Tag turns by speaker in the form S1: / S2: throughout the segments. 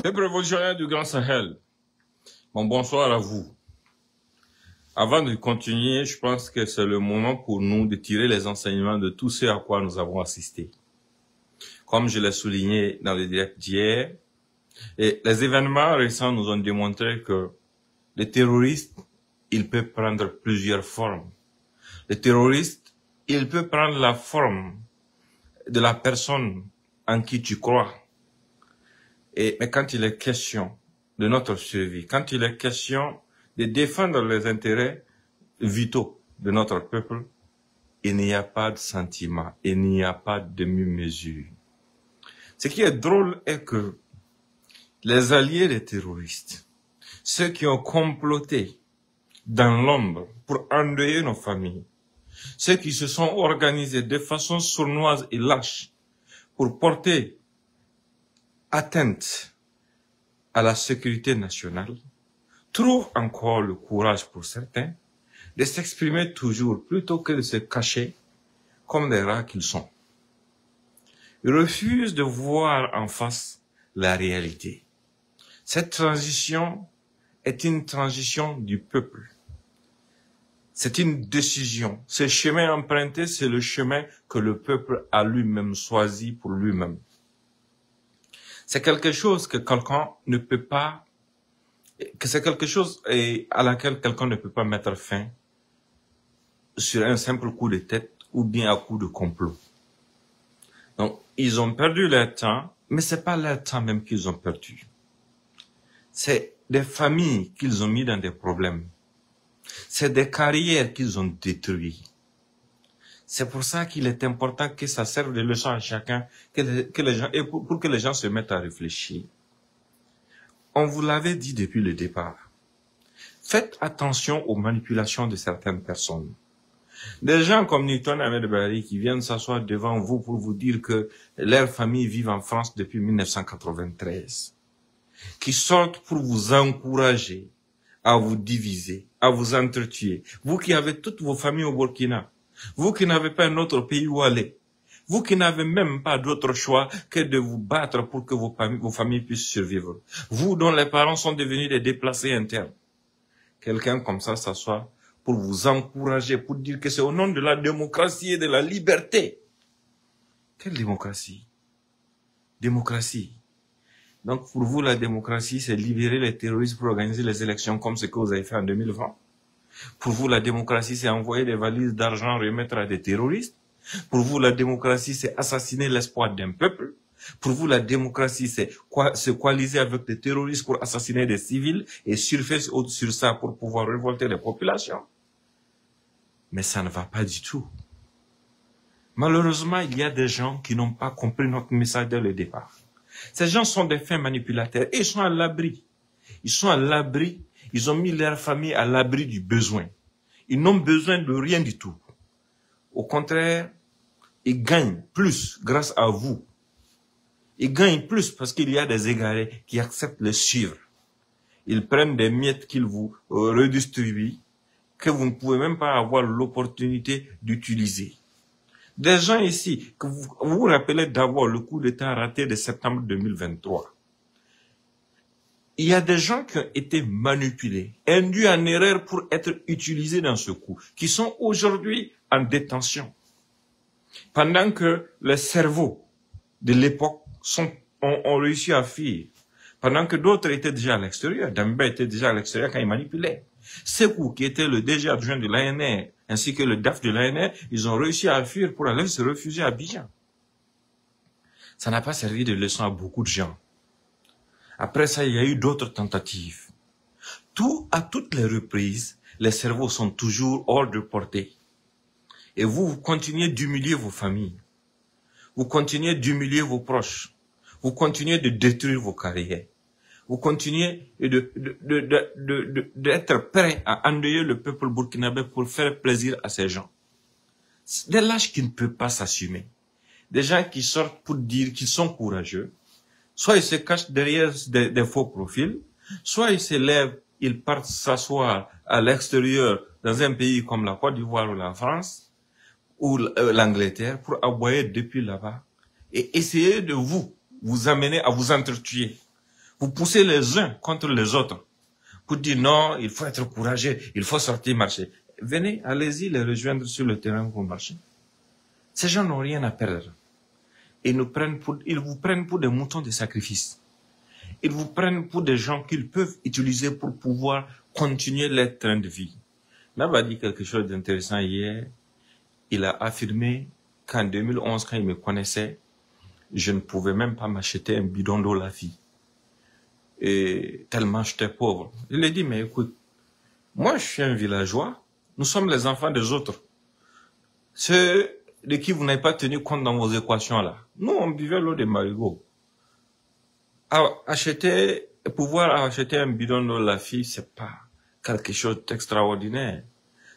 S1: Les révolutionnaires du Grand Sahel, bon bonsoir à vous. Avant de continuer, je pense que c'est le moment pour nous de tirer les enseignements de tout ce à quoi nous avons assisté. Comme je l'ai souligné dans le direct d'hier, les événements récents nous ont démontré que le terroriste, il peut prendre plusieurs formes. Le terroriste, il peut prendre la forme de la personne en qui tu crois. Mais quand il est question de notre survie, quand il est question de défendre les intérêts vitaux de notre peuple, il n'y a pas de sentiment, il n'y a pas de demi-mesure. Ce qui est drôle est que les alliés des terroristes, ceux qui ont comploté dans l'ombre pour endeuiller nos familles, ceux qui se sont organisés de façon sournoise et lâche pour porter atteinte à la sécurité nationale, trouvent encore le courage pour certains de s'exprimer toujours plutôt que de se cacher comme des rats qu'ils sont. Ils refusent de voir en face la réalité. Cette transition est une transition du peuple. C'est une décision. Ce chemin emprunté, c'est le chemin que le peuple a lui-même choisi pour lui-même. C'est quelque chose que quelqu'un ne peut pas, que c'est quelque chose à laquelle quelqu'un ne peut pas mettre fin sur un simple coup de tête ou bien à coup de complot. Donc, ils ont perdu leur temps, mais c'est pas leur temps même qu'ils ont perdu. C'est des familles qu'ils ont mis dans des problèmes. C'est des carrières qu'ils ont détruites. C'est pour ça qu'il est important que ça serve de leçon à chacun, que les gens, et pour que les gens se mettent à réfléchir. On vous l'avait dit depuis le départ. Faites attention aux manipulations de certaines personnes. Des gens comme Newton Ahmed Barry qui viennent s'asseoir devant vous pour vous dire que leur famille vit en France depuis 1993. Qui sortent pour vous encourager à vous diviser, à vous entretuer. Vous qui avez toutes vos familles au Burkina. Vous qui n'avez pas un autre pays où aller. Vous qui n'avez même pas d'autre choix que de vous battre pour que vos familles puissent survivre. Vous dont les parents sont devenus des déplacés internes. Quelqu'un comme ça s'assoit pour vous encourager, pour dire que c'est au nom de la démocratie et de la liberté. Quelle démocratie? Démocratie. Donc pour vous, la démocratie, c'est libérer les terroristes pour organiser les élections comme ce que vous avez fait en 2020. Pour vous, la démocratie, c'est envoyer des valises d'argent remettre à des terroristes. Pour vous, la démocratie, c'est assassiner l'espoir d'un peuple. Pour vous, la démocratie, c'est se coaliser avec des terroristes pour assassiner des civils et surfer sur ça pour pouvoir révolter les populations. Mais ça ne va pas du tout. Malheureusement, il y a des gens qui n'ont pas compris notre message dès le départ. Ces gens sont des fins manipulateurs et ils sont à l'abri. Ils sont à l'abri. Ils ont mis leur famille à l'abri du besoin. Ils n'ont besoin de rien du tout. Au contraire, ils gagnent plus grâce à vous. Ils gagnent plus parce qu'il y a des égarés qui acceptent les suivre. Ils prennent des miettes qu'ils vous redistribuent, que vous ne pouvez même pas avoir l'opportunité d'utiliser. Des gens ici, que vous vous rappelez d'abord le coup d'État raté de septembre 2023. Il y a des gens qui ont été manipulés, induits en erreur pour être utilisés dans ce coup, qui sont aujourd'hui en détention. Pendant que les cerveaux de l'époque ont réussi à fuir, pendant que d'autres étaient déjà à l'extérieur, Dambé était déjà à l'extérieur quand il manipulait. Sekou, qui était le DG adjoint de l'ANR, ainsi que le DAF de l'ANR, ils ont réussi à fuir pour aller se réfugier à Abidjan. Ça n'a pas servi de leçon à beaucoup de gens. Après ça, il y a eu d'autres tentatives. À toutes les reprises, les cerveaux sont toujours hors de portée. Et vous continuez d'humilier vos familles. Vous continuez d'humilier vos proches. Vous continuez de détruire vos carrières. Vous continuez d'être prêt à endeuiller le peuple burkinabé pour faire plaisir à ces gens. Des lâches qui ne peuvent pas s'assumer. Des gens qui sortent pour dire qu'ils sont courageux. Soit ils se cachent derrière des faux profils, soit ils se lèvent, ils partent s'asseoir à l'extérieur dans un pays comme la Côte d'Ivoire ou la France ou l'Angleterre pour aboyer depuis là-bas et essayer de vous amener à vous entretuer. Vous poussez les uns contre les autres pour dire non, il faut être courageux, il faut sortir marcher. Venez, allez-y les rejoindre sur le terrain pour marcher. Ces gens n'ont rien à perdre. Ils vous prennent pour des moutons de sacrifice. Ils vous prennent pour des gens qu'ils peuvent utiliser pour pouvoir continuer leur train de vie. Nab a dit quelque chose d'intéressant hier. Il a affirmé qu'en 2011, quand il me connaissait, je ne pouvais même pas m'acheter un bidon d'eau la vie. Et tellement j'étais pauvre. Je lui ai dit, mais écoute, moi je suis un villageois, nous sommes les enfants des autres. Ceux de qui vous n'avez pas tenu compte dans vos équations là. Nous, on buvait l'eau des marigots. Pouvoir acheter un bidon d'eau la fille, c'est pas quelque chose d'extraordinaire.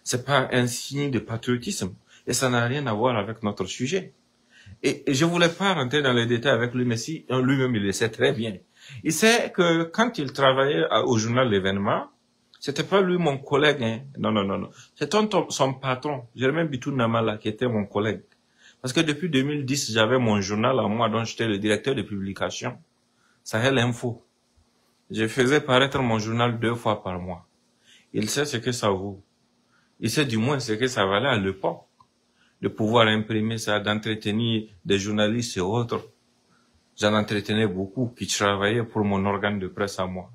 S1: C'est pas un signe de patriotisme. Et ça n'a rien à voir avec notre sujet. Et je voulais pas rentrer dans les détails avec lui, mais si lui-même il le sait très bien. Il sait que quand il travaillait au journal L'événement, c'était pas lui mon collègue, hein. Non. C'était son patron, Germain Bitou Namala, qui était mon collègue. Parce que depuis 2010, j'avais mon journal à moi, dont j'étais le directeur de publication. Sahel Info. Je faisais paraître mon journal 2 fois par mois. Il sait ce que ça vaut. Il sait du moins ce que ça valait à l'époque. De pouvoir imprimer ça, d'entretenir des journalistes et autres. J'en entretenais beaucoup qui travaillaient pour mon organe de presse à moi.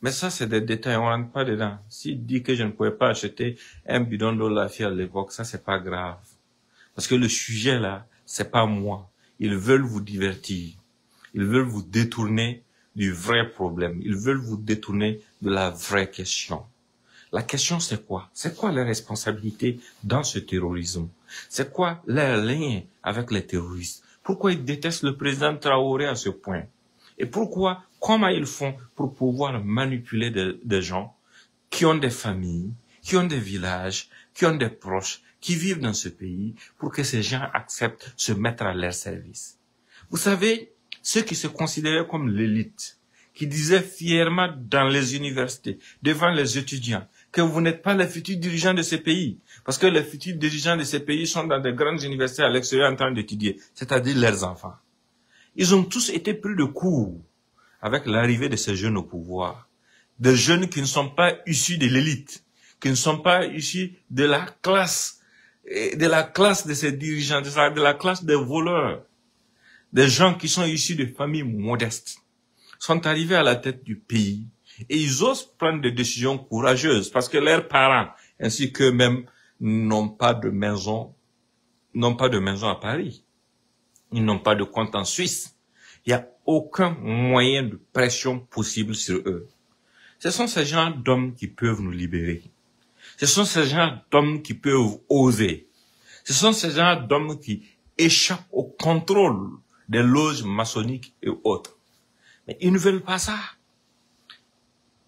S1: Mais ça, c'est des détails, on rentre pas dedans. S'il dit que je ne pouvais pas acheter un bidon d'eau la fille à l'époque, ça, c'est pas grave. Parce que le sujet, là, c'est pas moi. Ils veulent vous divertir. Ils veulent vous détourner du vrai problème. Ils veulent vous détourner de la vraie question. La question, c'est quoi? C'est quoi les responsabilités dans ce terrorisme? C'est quoi leur lien avec les terroristes? Pourquoi ils détestent le président Traoré à ce point? Et pourquoi, comment ils font pour pouvoir manipuler des gens qui ont des familles, qui ont des villages, qui ont des proches, qui vivent dans ce pays, pour que ces gens acceptent se mettre à leur service? Vous savez, ceux qui se considéraient comme l'élite, qui disaient fièrement dans les universités, devant les étudiants, que vous n'êtes pas les futurs dirigeants de ces pays, parce que les futurs dirigeants de ces pays sont dans des grandes universités à l'extérieur en train d'étudier, c'est-à-dire leurs enfants. Ils ont tous été pris de court avec l'arrivée de ces jeunes au pouvoir. Des jeunes qui ne sont pas issus de l'élite, qui ne sont pas issus de la classe de ces dirigeants, de la classe des voleurs. Des gens qui sont issus de familles modestes sont arrivés à la tête du pays et ils osent prendre des décisions courageuses parce que leurs parents ainsi qu'eux-mêmes n'ont pas de maison à Paris. Ils n'ont pas de compte en Suisse. Il n'y a aucun moyen de pression possible sur eux. Ce sont ces gens d'hommes qui peuvent nous libérer. Ce sont ces gens d'hommes qui peuvent oser. Ce sont ces gens d'hommes qui échappent au contrôle des loges maçonniques et autres. Mais ils ne veulent pas ça.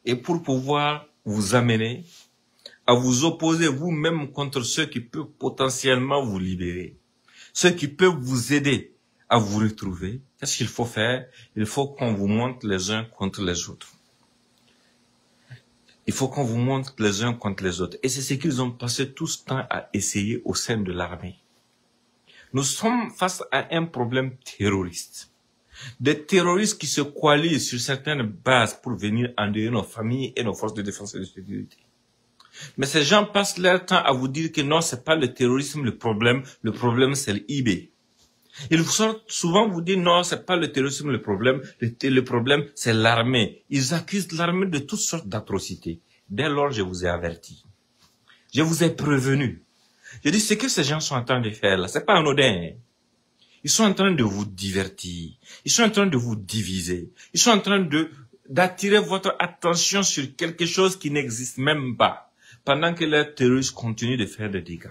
S1: Et pour pouvoir vous amener à vous opposer vous-même contre ceux qui peuvent potentiellement vous libérer, ceux qui peuvent vous aider à vous retrouver, qu'est-ce qu'il faut faire? Il faut qu'on vous montre les uns contre les autres. Il faut qu'on vous montre les uns contre les autres. Et c'est ce qu'ils ont passé tout ce temps à essayer au sein de l'armée. Nous sommes face à un problème terroriste. Des terroristes qui se coalisent sur certaines bases pour venir endeuiller nos familles et nos forces de défense et de sécurité. Mais ces gens passent leur temps à vous dire que non, c'est pas le terrorisme le problème c'est l'IB. Ils sortent souvent vous dire non, c'est pas le terrorisme le problème c'est l'armée. Ils accusent l'armée de toutes sortes d'atrocités. Dès lors, je vous ai averti. Je vous ai prévenu. Je dis, ce que ces gens sont en train de faire là, c'est pas anodin. Ils sont en train de vous divertir. Ils sont en train de vous diviser. Ils sont en train d'attirer votre attention sur quelque chose qui n'existe même pas, pendant que les terroristes continuent de faire des dégâts.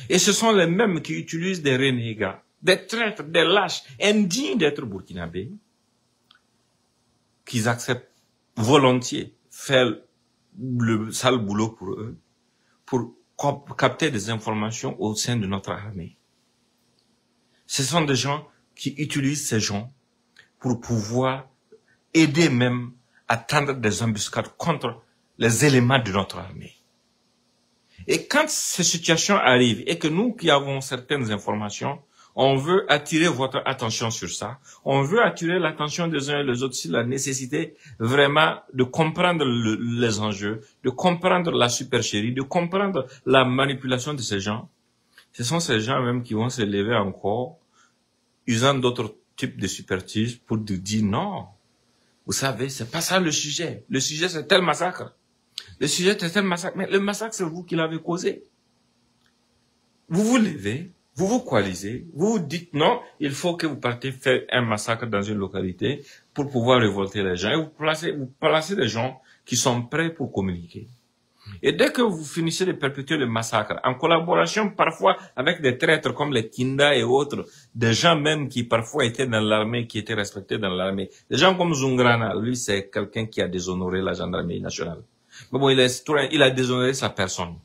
S1: Et ce sont les mêmes qui utilisent des renégats, des traîtres, des lâches, indignes d'être burkinabés, qu'ils acceptent volontiers faire le sale boulot pour eux, pour capter des informations au sein de notre armée. Ce sont des gens qui utilisent ces gens pour pouvoir aider même à tendre des embuscades contre les éléments de notre armée. Et quand ces situations arrivent et que nous qui avons certaines informations, On veut attirer votre attention sur ça. On veut attirer l'attention des uns et des autres sur la nécessité vraiment de comprendre les enjeux, de comprendre la supercherie, de comprendre la manipulation de ces gens. Ce sont ces gens même qui vont se lever encore, usant d'autres types de superstiges pour dire non. Vous savez, c'est pas ça le sujet. Le sujet, c'est tel massacre. Le sujet, c'est tel massacre. Mais le massacre, c'est vous qui l'avez causé. Vous vous levez, vous vous coalisez, vous vous dites non, il faut que vous partiez faire un massacre dans une localité pour pouvoir révolter les gens. Et vous placez des gens qui sont prêts pour communiquer. Et dès que vous finissez de perpétuer le massacre, en collaboration parfois avec des traîtres comme les Kinda et autres, des gens même qui parfois étaient dans l'armée, qui étaient respectés dans l'armée, des gens comme Zungrana, lui c'est quelqu'un qui a déshonoré la gendarmerie nationale. Mais bon, il a déshonoré sa personne.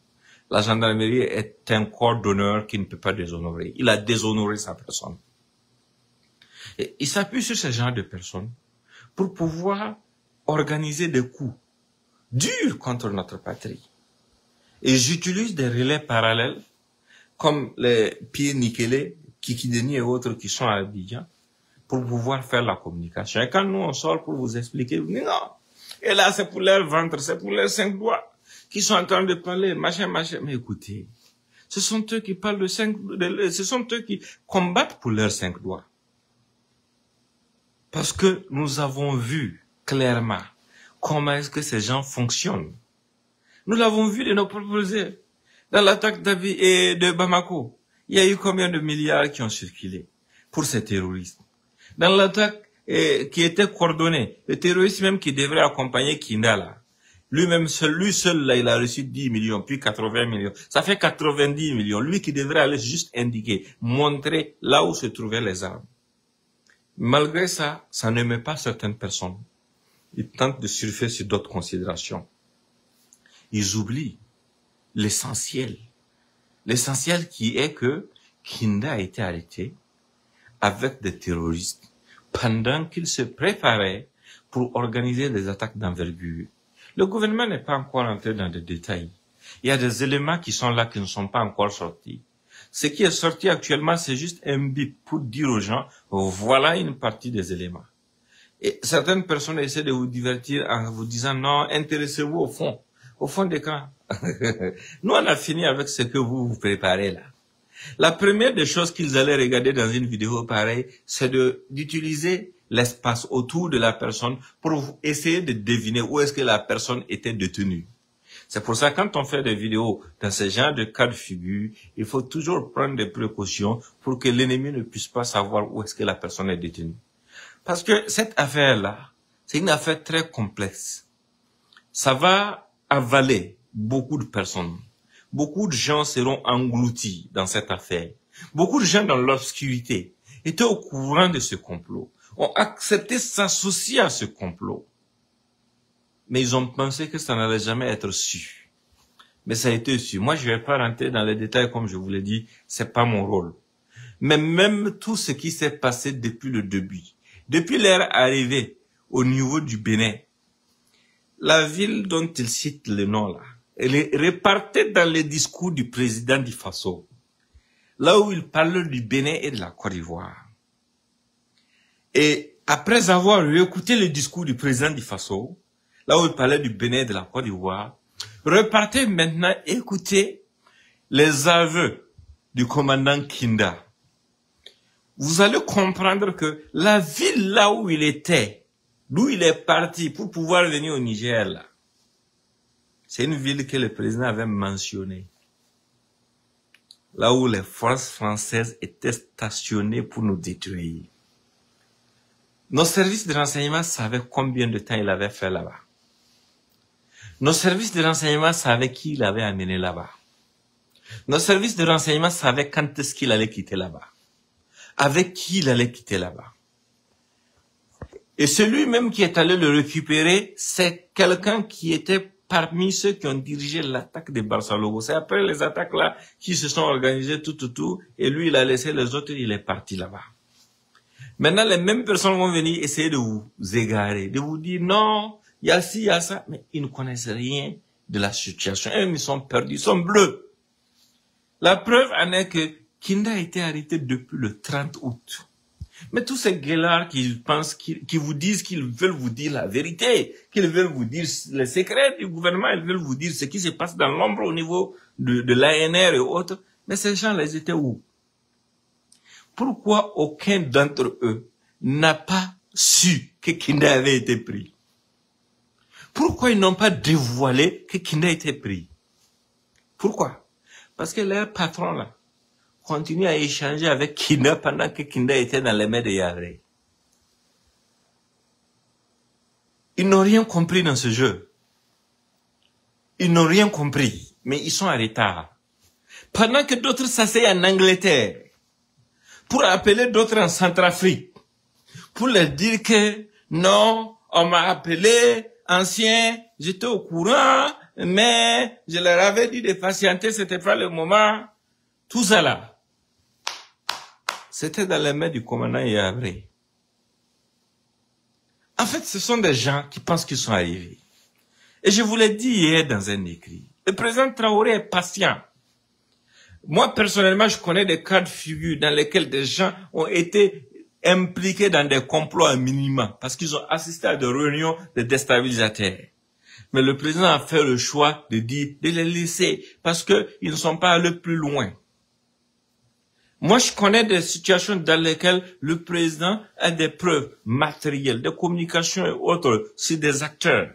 S1: La gendarmerie est un corps d'honneur qui ne peut pas déshonorer. Il a déshonoré sa personne. Et il s'appuie sur ce genre de personnes pour pouvoir organiser des coups durs contre notre patrie. Et j'utilise des relais parallèles comme les Pierre Nikele, Kikideni et autres qui sont à Abidjan pour pouvoir faire la communication. Et quand nous on sort pour vous expliquer, vous dites non. Et là c'est pour leur ventre, c'est pour leurs 5 doigts qui sont en train de parler, machin. Mais écoutez, ce sont eux qui parlent ce sont eux qui combattent pour leurs 5 doigts. Parce que nous avons vu clairement comment est-ce que ces gens fonctionnent. Nous l'avons vu de nos propres yeux. Dans l'attaque de Bamako, il y a eu combien de milliards qui ont circulé pour ces terroristes. Dans l'attaque qui était coordonnée, le terroriste même qui devrait accompagner Kindala, lui seul, là, il a reçu 10 millions, puis 80 millions. Ça fait 90 millions. Lui qui devrait aller juste indiquer, montrer là où se trouvaient les armes. Malgré ça, ça ne met pas certaines personnes. Ils tentent de surfer sur d'autres considérations. Ils oublient l'essentiel. L'essentiel qui est que Kinda a été arrêté avec des terroristes pendant qu'il se préparait pour organiser des attaques d'envergure. Le gouvernement n'est pas encore entré dans des détails. Il y a des éléments qui sont là, qui ne sont pas encore sortis. Ce qui est sorti actuellement, c'est juste un bip pour dire aux gens, voilà une partie des éléments. Et certaines personnes essaient de vous divertir en vous disant, non, intéressez-vous au fond des camps. Nous, on a fini avec ce que vous préparez là. La première des choses qu'ils allaient regarder dans une vidéo pareille, c'est d'utiliser l'espace autour de la personne pour essayer de deviner où est-ce que la personne était détenue. C'est pour ça, quand on fait des vidéos dans ce genre de cas de figure, il faut toujours prendre des précautions pour que l'ennemi ne puisse pas savoir où est-ce que la personne est détenue. Parce que cette affaire-là, c'est une affaire très complexe. Ça va avaler beaucoup de personnes. Beaucoup de gens seront engloutis dans cette affaire. Beaucoup de gens dans l'obscurité étaient au courant de ce complot, ont accepté de s'associer à ce complot. Mais ils ont pensé que ça n'allait jamais être su. Mais ça a été su. Moi, je vais pas rentrer dans les détails comme je vous l'ai dit, c'est pas mon rôle. Mais même tout ce qui s'est passé depuis le début, depuis leur arrivée au niveau du Bénin, la ville dont il cite le nom là, elle est répartie dans les discours du président du Faso, là où il parle du Bénin et de la Côte d'Ivoire. Et après avoir écouté le discours du président du Faso, là où il parlait du Bénin et de la Côte d'Ivoire, repartez maintenant écouter les aveux du commandant Kinda. Vous allez comprendre que la ville là où il était, d'où il est parti pour pouvoir venir au Niger là, c'est une ville que le président avait mentionnée. Là où les forces françaises étaient stationnées pour nous détruire. Nos services de renseignement savaient combien de temps il avait fait là-bas. Nos services de renseignement savaient qui il avait amené là-bas. Nos services de renseignement savaient quand est-ce qu'il allait quitter là-bas. Avec qui il allait quitter là-bas. Et celui même qui est allé le récupérer, c'est quelqu'un qui était parmi ceux qui ont dirigé l'attaque de Barça-Logo. C'est après les attaques là qui se sont organisées tout, et lui il a laissé les autres, il est parti là-bas. Maintenant, les mêmes personnes vont venir essayer de vous égarer, de vous dire non, il y a ci, il y a ça, mais ils ne connaissent rien de la situation. Ils sont perdus, ils sont bleus. La preuve en est que Kinda a été arrêté depuis le 30 août. Mais tous ces gueulards qui vous disent qu'ils veulent vous dire la vérité, qu'ils veulent vous dire les secrets du gouvernement, ils veulent vous dire ce qui se passe dans l'ombre au niveau de l'ANR et autres. Mais ces gens-là, ils étaient où? Pourquoi aucun d'entre eux n'a pas su que Kinda avait été pris? Pourquoi ils n'ont pas dévoilé que Kinda a été pris? Pourquoi? Parce que leur patron là continue à échanger avec Kinda pendant que Kinda était dans les mains de Yavré. Ils n'ont rien compris dans ce jeu. Ils n'ont rien compris, mais ils sont en retard. Pendant que d'autres s'asseyent en Angleterre pour appeler d'autres en Centrafrique, pour leur dire que non, on m'a appelé, ancien, j'étais au courant, mais je leur avais dit de patienter, c'était pas le moment. Tout ça là, c'était dans les mains du commandant Yavré. En fait, ce sont des gens qui pensent qu'ils sont arrivés. Et je vous l'ai dit hier dans un écrit, le président Traoré est patient. Moi, personnellement, je connais des cas de figure dans lesquels des gens ont été impliqués dans des complots à minima parce qu'ils ont assisté à des réunions de déstabilisateurs. Mais le président a fait le choix de dire de les laisser parce qu'ils ne sont pas allés plus loin. Moi, je connais des situations dans lesquelles le président a des preuves matérielles, de communication et autres sur des acteurs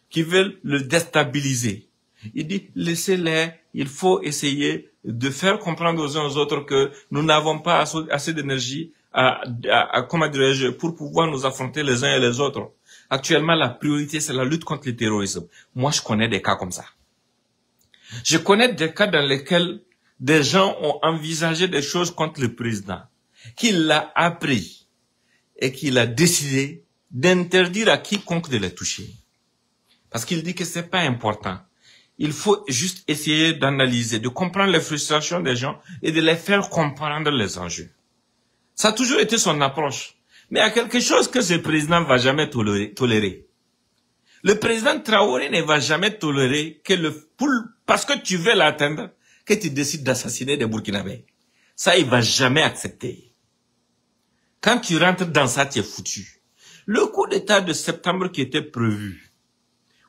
S1: qui veulent le déstabiliser. Il dit, laissez-les, il faut essayer de faire comprendre aux uns aux autres que nous n'avons pas assez d'énergie comment dirais-je, pour pouvoir nous affronter les uns et les autres. Actuellement, la priorité, c'est la lutte contre le terrorisme. Moi, je connais des cas comme ça. Je connais des cas dans lesquels des gens ont envisagé des choses contre le président, qu'il l'a appris et qu'il a décidé d'interdire à quiconque de les toucher. Parce qu'il dit que c'est pas important. Il faut juste essayer d'analyser, de comprendre les frustrations des gens et de les faire comprendre les enjeux. Ça a toujours été son approche. Mais il y a quelque chose que ce président ne va jamais tolérer. Le président Traoré ne va jamais tolérer que parce que tu veux l'atteindre, que tu décides d'assassiner des Burkinabés. Ça, il va jamais accepter. Quand tu rentres dans ça, tu es foutu. Le coup d'État de septembre qui était prévu,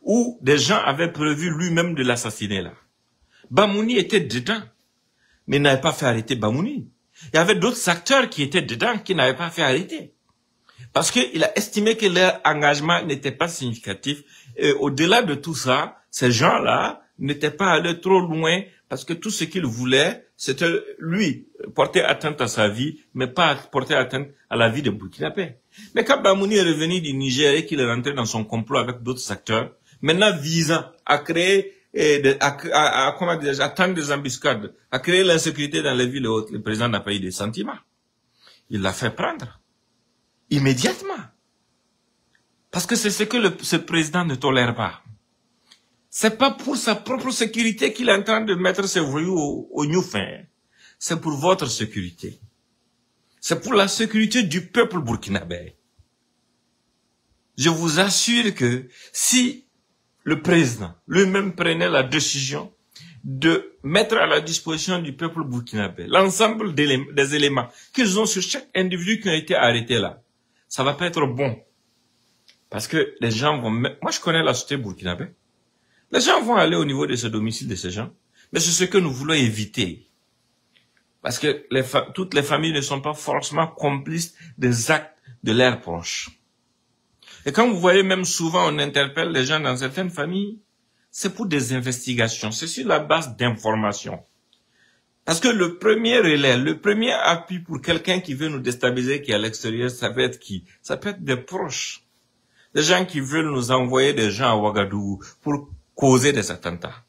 S1: où des gens avaient prévu lui-même de l'assassiner là. Bamouni était dedans, mais n'avait pas fait arrêter Bamouni. Il y avait d'autres acteurs qui étaient dedans qui n'avaient pas fait arrêter. Parce qu'il a estimé que leur engagement n'était pas significatif. Et au-delà de tout ça, ces gens-là n'étaient pas allés trop loin parce que tout ce qu'ils voulaient, c'était lui porter atteinte à sa vie, mais pas porter atteinte à la vie des Burkinabés. Mais quand Bamouni est revenu du Niger et qu'il est rentré dans son complot avec d'autres acteurs, maintenant visant à créer comment dire, à tendre des embuscades, à créer l'insécurité dans les villes et autres, le président n'a pas eu de sentiments. Il l'a fait prendre. Immédiatement. Parce que c'est ce que ce président ne tolère pas. C'est pas pour sa propre sécurité qu'il est en train de mettre ses voyous au Newfin. C'est pour votre sécurité. C'est pour la sécurité du peuple burkinabé. Je vous assure que si le président lui-même prenait la décision de mettre à la disposition du peuple burkinabé l'ensemble des éléments qu'ils ont sur chaque individu qui a été arrêté là, ça va pas être bon. Parce que les gens vont... Moi, je connais la société burkinabé. Les gens vont aller au niveau de ce domicile de ces gens. Mais c'est ce que nous voulons éviter. Parce que toutes les familles ne sont pas forcément complices des actes de leurs proches. Et quand vous voyez, même souvent, on interpelle les gens dans certaines familles, c'est pour des investigations. C'est sur la base d'informations. Parce que le premier relais, le premier appui pour quelqu'un qui veut nous déstabiliser, qui est à l'extérieur, ça peut être qui? Ça peut être des proches. Des gens qui veulent nous envoyer des gens à Ouagadougou pour causer des attentats.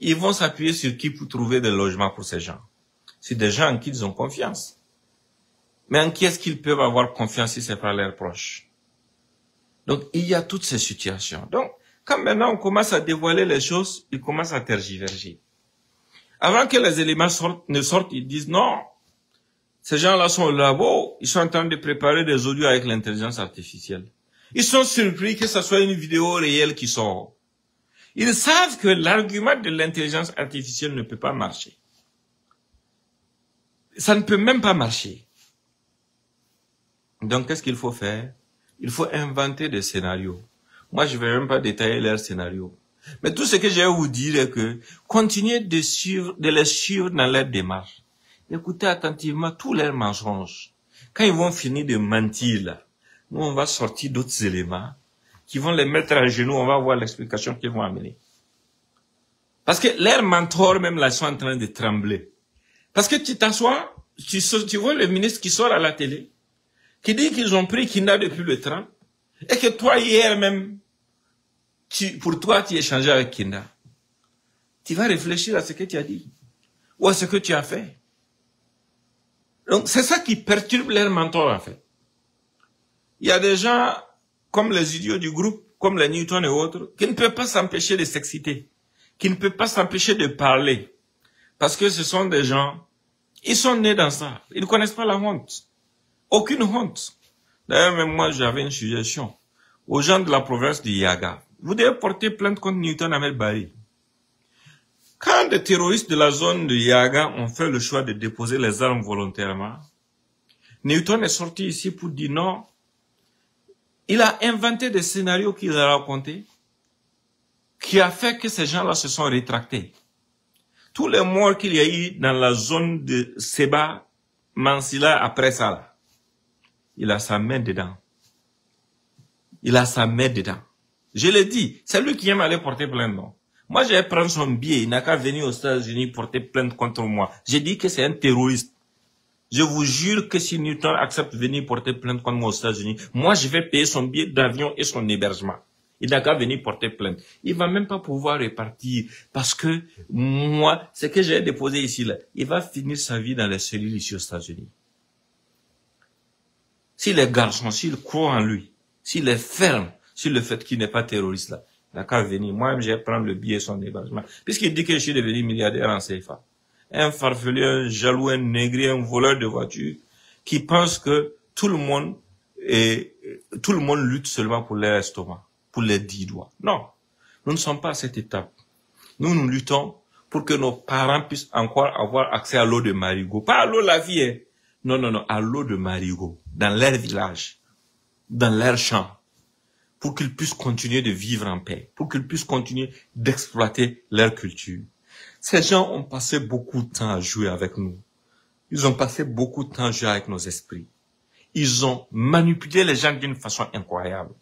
S1: Ils vont s'appuyer sur qui pour trouver des logements pour ces gens? C'est des gens en qui ils ont confiance. Mais en qui est-ce qu'ils peuvent avoir confiance si c'est pas leurs proches? Donc, il y a toutes ces situations. Donc, quand maintenant on commence à dévoiler les choses, ils commencent à tergiverger. Avant que les éléments ne sortent, ils disent non, ces gens-là sont au labo, ils sont en train de préparer des audios avec l'intelligence artificielle. Ils sont surpris que ce soit une vidéo réelle qui sort. Ils savent que l'argument de l'intelligence artificielle ne peut pas marcher. Ça ne peut même pas marcher. Donc, qu'est-ce qu'il faut faire? Il faut inventer des scénarios. Moi, je ne vais même pas détailler leurs scénarios. Mais tout ce que je vais vous dire est que continuez de les suivre dans leur démarche. Écoutez attentivement tous leurs mensonges. Quand ils vont finir de mentir, là, nous, on va sortir d'autres éléments qui vont les mettre à genoux. On va voir l'explication qu'ils vont amener. Parce que leurs mentors, même là, sont en train de trembler. Parce que tu t'assois, tu vois le ministre qui sort à la télé, qui dit qu'ils ont pris Kinda depuis le 30, et que toi, hier même, pour toi, tu échangeais avec Kinda. Tu vas réfléchir à ce que tu as dit, ou à ce que tu as fait. Donc, c'est ça qui perturbe leurs mentors, en fait. Il y a des gens, comme les idiots du groupe, comme les Newton et autres, qui ne peuvent pas s'empêcher de s'exciter, qui ne peuvent pas s'empêcher de parler. Parce que ce sont des gens, ils sont nés dans ça. Ils ne connaissent pas la honte. Aucune honte. D'ailleurs, même moi, j'avais une suggestion aux gens de la province du Yaga. Vous devez porter plainte contre Newton Ahmed Bari. Quand des terroristes de la zone de Yaga ont fait le choix de déposer les armes volontairement, Newton est sorti ici pour dire non. Il a inventé des scénarios qu'il a racontés, qui a fait que ces gens-là se sont rétractés. Tous les morts qu'il y a eu dans la zone de Seba, Mansila, après ça, là, il a sa main dedans. Il a sa main dedans. Je l'ai dit, c'est lui qui aime aller porter plainte, non? Moi, je vais prendre son billet, il n'a qu'à venir aux États-Unis porter plainte contre moi. J'ai dit que c'est un terroriste. Je vous jure que si Newton accepte de venir porter plainte contre moi aux États-Unis, moi, je vais payer son billet d'avion et son hébergement. Il n'a qu'à venir porter plainte. Il va même pas pouvoir repartir parce que moi, ce que j'ai déposé ici, là, il va finir sa vie dans les cellules ici aux États-Unis. Si les garçons, s'ils croient en lui, s'il est ferme sur le fait qu'il n'est pas terroriste, là, il n'a qu'à venir. Moi-même, je vais prendre le billet et son hébergement. Puisqu'il dit que je suis devenu milliardaire en CFA. Un farfelu, un jaloux, un négrier, un voleur de voiture, qui pense que tout le monde lutte seulement pour leur estomac, pour les 10 doigts. Non. Nous ne sommes pas à cette étape. Nous luttons pour que nos parents puissent encore avoir accès à l'eau de Marigot. Pas à l'eau la vie, hein. Non, à l'eau de Marigot. Dans leur village. Dans leur champ. Pour qu'ils puissent continuer de vivre en paix. Pour qu'ils puissent continuer d'exploiter leur culture. Ces gens ont passé beaucoup de temps à jouer avec nous. Ils ont passé beaucoup de temps à jouer avec nos esprits. Ils ont manipulé les gens d'une façon incroyable.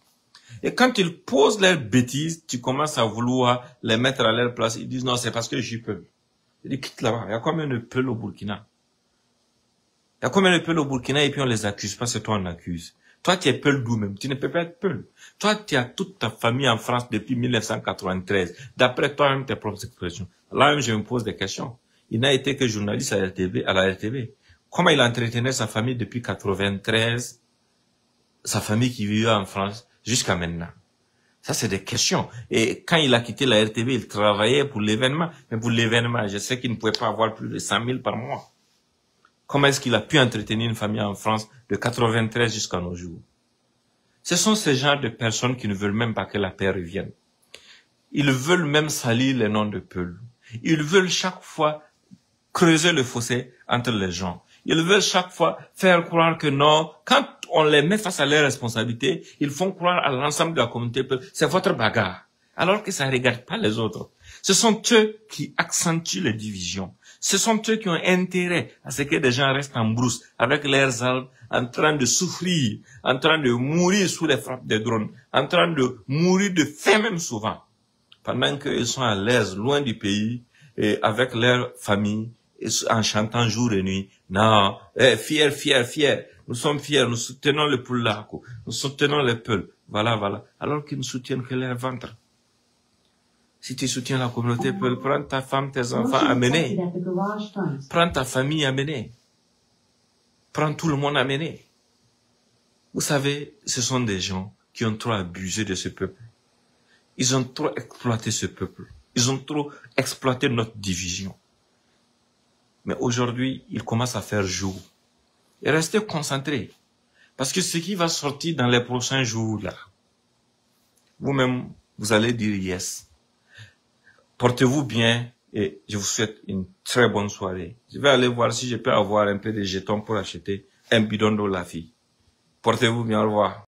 S1: Et quand ils posent leurs bêtises, tu commences à vouloir les mettre à leur place. Ils disent non, c'est parce que je suis peuple. Ils disent quitte là-bas. Il y a combien de peuples au Burkina? Il y a combien de peuples au Burkina et puis on les accuse pas, c'est toi on accuse. Toi, tu es peul d'où même? Tu ne peux pas être peul. Toi, tu as toute ta famille en France depuis 1993. D'après toi-même, tes propres expressions. Là même, je me pose des questions. Il n'a été que journaliste à la RTV. Comment il entretenait sa famille depuis 93? Sa famille qui vivait en France jusqu'à maintenant. Ça, c'est des questions. Et quand il a quitté la RTV, il travaillait pour l'événement. Mais pour l'événement, je sais qu'il ne pouvait pas avoir plus de 100 000 par mois. Comment est-ce qu'il a pu entretenir une famille en France de 93 jusqu'à nos jours? Ce sont ces genres de personnes qui ne veulent même pas que la paix revienne. Ils veulent même salir les noms de peuples. Ils veulent chaque fois creuser le fossé entre les gens. Ils veulent chaque fois faire croire que non, quand on les met face à leurs responsabilités, ils font croire à l'ensemble de la communauté, c'est votre bagarre. Alors que ça ne regarde pas les autres. Ce sont eux qui accentuent les divisions. Ce sont eux qui ont intérêt à ce que des gens restent en brousse avec leurs armes, en train de souffrir, en train de mourir sous les frappes des drones, en train de mourir de faim même souvent. Pendant qu'ils sont à l'aise, loin du pays, et avec leur famille, et en chantant jour et nuit. Non, fier. Nous sommes fiers, nous soutenons le Poulaco, nous soutenons les peuples. Voilà. Alors qu'ils ne soutiennent que leur ventre. Si tu soutiens la communauté, prends ta femme, tes enfants, amenez. Prends ta famille, amenez. Prends tout le monde, amenez. Vous savez, ce sont des gens qui ont trop abusé de ce peuple. Ils ont trop exploité ce peuple. Ils ont trop exploité notre division. Mais aujourd'hui, ils commencent à faire jour. Et restez concentrés. Parce que ce qui va sortir dans les prochains jours, là, vous-même, vous allez dire yes. Portez-vous bien, Et je vous souhaite une très bonne soirée. Je vais aller voir si je peux avoir un peu de jetons pour acheter un bidon d'eau la fille. Portez-vous bien, au revoir.